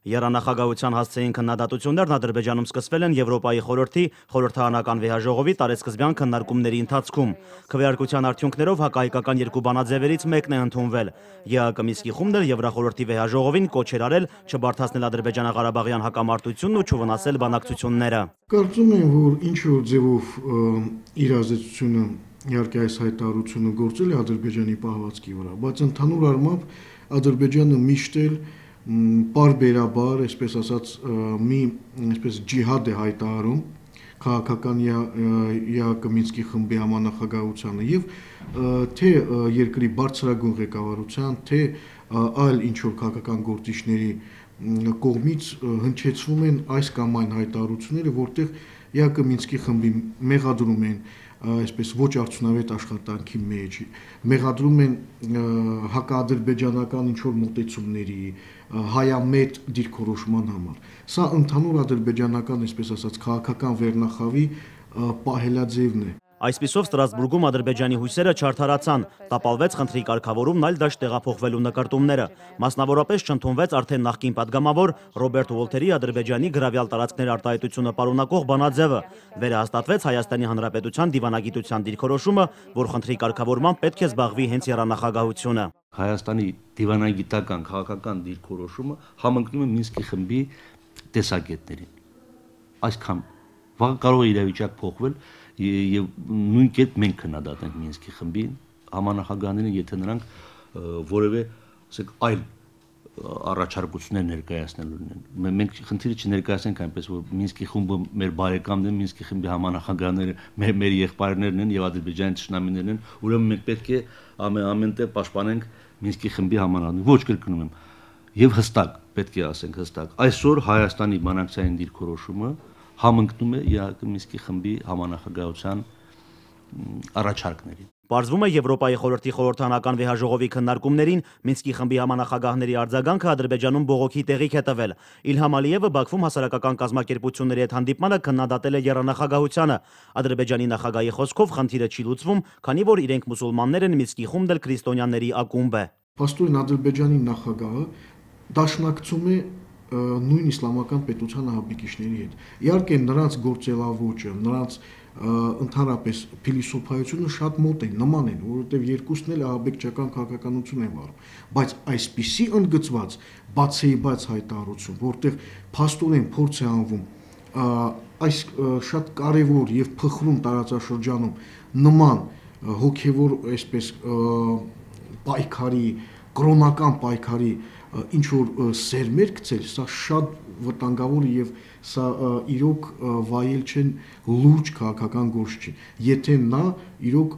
Երանախագահության հասցեին քննադատություններն Ադրբեջանում սկսվել են Եվրոպայի խորհրդի խորհրդարանական վեհաժողովի տարեսկզբյան քննարկումների ընթացքում։ Քվեարկության արդյունքներով հակահայկական երկու բանաձևերից մեկն է ընդունվել։ ԵԱԿ Մինսկի խումբն էլ Եվրախորհրդի վեհաժողովին կոչ էր արել չբարդացնել ադրբեջանա-ղարաբաղյան հակամարտությունն ու չվնասել բանակցությունները։ Կարծում եմ, որ ինչ-որ ձևով իր ազդեցությունը իհարկե այս հայտարարությունը գործել է Ադրբեջանի պահվածքի վրա, բայց ընդհանուր առմամբ Ադրբեջանը միշտ էլ պարբերաբար, այսպես ասած, մի ջիհադ է հայտարարում քաղաքական ԵԱԿ Մինսկի խմբի համանախագահությանը եւ թե երկրի բարձրագույն ղեկավարության, թե այլ ինչ-որ քաղաքական գործիչների կողմից հնչեցվում են այս կամ այն հայտարարությունները, որտեղ ԵԱԿ Մինսկի խմբի մեղադրում են այսպես ոչ արդյունավետ աշխատանքի մեջ, մեղադրում են հակաադրբեջանական ինչ-որ մոտեցումների, հայամետ դիրքորոշման համար։ Սա ընդհանուր ադրբեջանական, այսպես ասած, քաղաքական վերնախավի պահելաձևն է։ Այսպիսով Ստրասբուրգում Ադրբեջանի հույսերը չարդարացան, տապալվեց խնդրի կարգավորումն այլ դաշտ տեղափոխվելու նկրտումները։ Մասնավորապես չընդունվեց արդեն նախկին падգամավոր Ռոբերտ Ուոլթերի Ադրբեջանի գրավյալ տարածքներ արտահայտությունը պարունակող բանաձևը։ Վերահաստատվեց Հայաստանի Հանրապետության դիվանագիտության դիրքորոշումը, որ խնդրի կարգավորման պետք է զբաղվի հենց երանախագահությունը։ Հայաստանի դիվանագիտական քաղաքական դիրքորոշումը համընկնում է Մինսկի խմբի տեսակետներին։ Այսքան կարող է իրավիճակ փոխվել եւ նույն կերպ մենք քննադատենք Մինսկի խմբի համանախագահներին, եթե նրանք որևէ, ասենք, այլ առաջարկություններ ներկայացնելու են։ Մենք խնդիրը չներկայացնենք այնպես, որ Մինսկի խումբը մեր բարեկամն է, Մինսկի խմբի համանախագահները մեր եղբայրներն են եւ Ադրբեջանի ճշնամիներն են, ուրեմն մենք պետք է ամենտեղ պաշտպանենք Մինսկի խմբի համանախագահներին։ Ոչ, կրկնում եմ, եւ հստակ պետք է ասենք հստակ, այսօր Հայաստանի բանակցային դիրքորոշումը համընկնում է ԵԱԿ Մինսկի խմբի համանախագահության առաջարկներին։ Պարզվում է Եվրոպայի խորհրդի խորհրդարանական վեհաժողովի քննարկումներին Մինսկի խմբի համանախագահների արձագանքը Ադրբեջանում բողոքի տեղիք է տվել։ Իլհամ Ալիևը Բաքվում հասարակական կազմակերպությունների հետ հանդիպմանը քննադատել է երանախագահությանը։ Ադրբեջանի նախագահի խոսքով խնդիրը չի լուծվում, քանի որ իրենք մուսուլմաններ են, Մինսկի խումբն էլ քրիստոնյաների ակումբ է։ Պաստորեն Ադրբեջանի նախագահը դաշնակցում է նույն իսլամական պետության ահաբեկիչների հետ։ Իհարկե նրանց գործելավոճը, նրանց ընդհանրապես փիլիսոփայությունը շատ մոտ են, նման են, որովհետև երկուսն էլ ահաբեկչական քաղաքականություն են վարում, բայց այսպիսի ընդգծված բացեիբաց հայտարարություն, որտեղ փաստորեն փորձ է անվում այս շատ կարևոր եւ փխրուն տարածաշրջանում նման հոգեվոր այսպես պայքարի, կրոնական պայքարի ինչ որ սերմեր գցել, սա շատ վտանգավոր եւ սա իրոք վայել չեն լուրջ քաղաքական գործ չի, եթե նա իրոք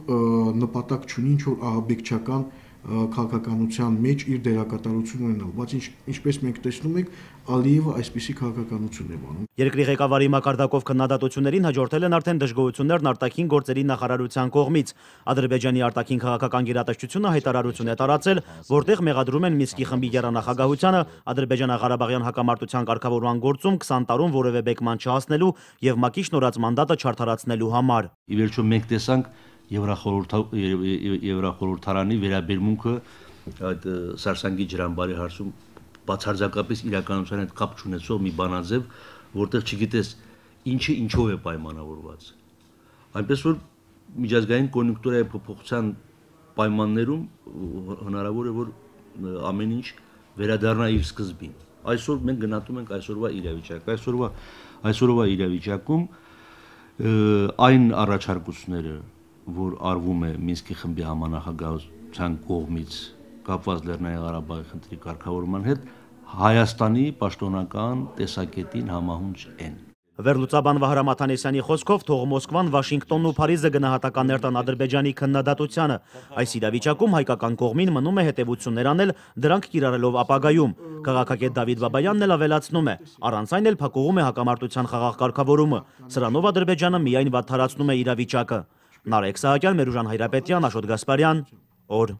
նպատակ չունի ինչ որ ահաբեկչական քաղաքականության մեջ իր դերակատարություն ունենալ, բայց ինչպես մենք տեսնում ենք, Ալիևը այսպիսի քաղաքականություն է անում։ Երկրի ղեկավարի մակարդակով քննադատություններին հաջորդել են արդեն դժգոհություններն արտաքին գործերի նախարարության կողմից։ Ադրբեջանի արտաքին քաղաքական գերատեսչությունը հայտարարություն է տարածել, որտեղ մեղադրում են Մինսկի խմբի երանախագահությանը Ադրբեջանա-Ղարաբաղյան հակամարտության կարգավորման գործում 20 տարում որևէ բեկման չհասնելու եւ ՄԱԿ-ի շնորհած մանդատը չարդարացնելու համար։ Ի վերջո մենք տեսանք Եվրախորհրդարանի վերաբերմունքը այդ Սարսանգի ջրամբարի հարցում բացարձակապես իրականության հետ կապ չունեցող մի բանաձև, որտեղ չգիտես ինչը ինչով է պայմանավորված։ Այնպես որ միջազգային կոնյունկտուրայի փոփոխության պայմաններում հնարավոր է որ ամեն ինչ վերադառնա իր սկզբին։ Այսօր մենք գնահատում ենք այսօրվա իրավիճակը։ Այսօրվա իրավիճակում այն առաջարկությունները, որ արվում է Մինսկի խմբի համանախագահության կողմից կապված Լեռնային Ղարաբաղի խնդրի կարգավորման հետ, Հայաստանի պաշտոնական տեսակետին համահունչ են։ Վերլուծաբան Վահրամ Աթանեսյանի խոսքով թող Մոսկվան, Վաշինգտոնն ու Փարիզը գնահատականներ տան Ադրբեջանի քննադատությանը։ Այս իրավիճակում հայկական կողմին մնում է հետևություններ անել, դրանք կիրառելով ապագայում։ Քաղաքագետ Դավիթ Բաբայանն էլ ավելացնում է, առանց այն էլ փակուղում է հակամարտության խաղաղ կարգավորումը։ Սրանով Ադրբեջանը միայն վատթարացնում է իրավիճակը։ Նարեկ Սահակյան, Մերուժան Հայրապետյան, Աշոտ Գասպարյան, օր։